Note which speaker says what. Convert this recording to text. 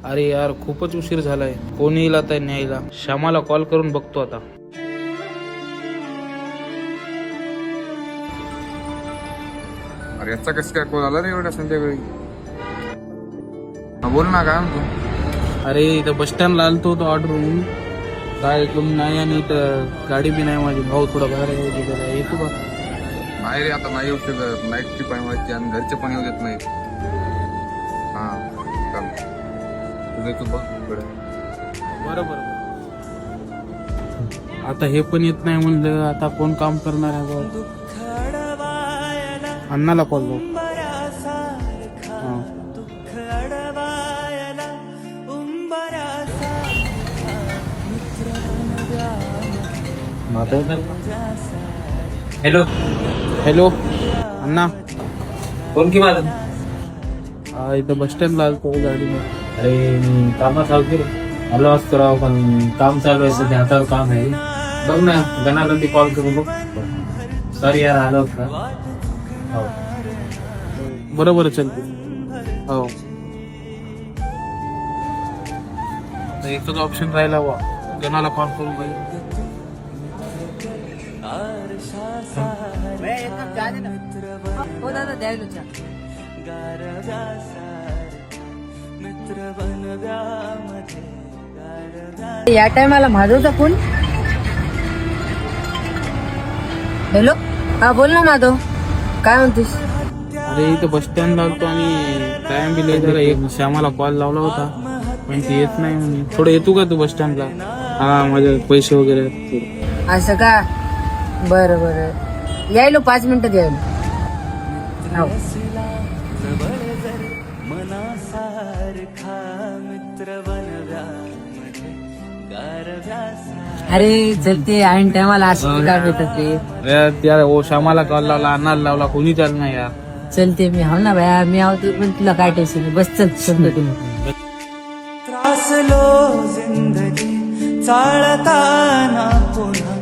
Speaker 1: अरे यार खूपच उशीर झालाय. कोणी येईल आता न्यायला? श्यामाला कॉल करून बघतो आता.
Speaker 2: अरे याचा कसं काय कॉल आला रे एवढ्या संध्याकाळी? बोल ना, काय म्हणतो?
Speaker 1: अरे इथं बस स्टँडला आलतो तो ऑर्डर होऊन, काय कोणी नाही आणि इथं गाडी बी नाही माझी. भाऊ थोडा बाहेर येतो का?
Speaker 2: नाही रे, आता नाही येऊ शकत. नाईट ट्रिप आहे माझी आणि घरचे पण येऊ देत नाहीत. हा चाल, तुझं तू बघ पुढे.
Speaker 1: बरोबर. आता हे पण येत नाही म्हणलं, आता कोण काम करणार आहे बा? अण्णाला कॉल लाव.
Speaker 3: हॅलो
Speaker 1: हॅलो अण्णा,
Speaker 3: कोण की माझं?
Speaker 1: इथं बस स्टँडला आलतो गाडीने.
Speaker 3: अरे मी कामात आलो की आलो असतो राव, पण काम चालू आहे सध्या, हातावर काम आहे. बघ ना गणाला कॉल करू बघ. सॉरी यार, आलो का? हो
Speaker 1: बरोबर चलते. हो एकच ऑप्शन राहिला बा, गणाला कॉल करू पाहिजे.
Speaker 4: हो दादा द्यायला. या टायमाला माधवचा फोन. हॅलो, हा बोल ना माधव, काय म्हणतोस?
Speaker 1: अरे इथं बस स्टँडला आलतो आणि टाइम बी लय झाला. एक श्यामाला कॉल लावला होता पण ती येत नाही म्हणे. थोडं येतो का तू बस स्टँडला? हा माझे पैसे वगैरे आहेत.
Speaker 4: असं का? बरं बरं, यायलो 5 मिनिटात यायलो. हो. अरे चलते ऐन टायमाला असं काय भेटत ते.
Speaker 1: त्या ओ श्यामाला कॉल लावला, अण्णाला लावला, कोणी चाल नाही यार.
Speaker 4: चलते मी, हो ना भया, मी आवतो पण तुला काय टेन्शन नाही. बस चल समजा तुम्ही.
Speaker 5: त्रासलो जिंदगी चालताना पुन्हा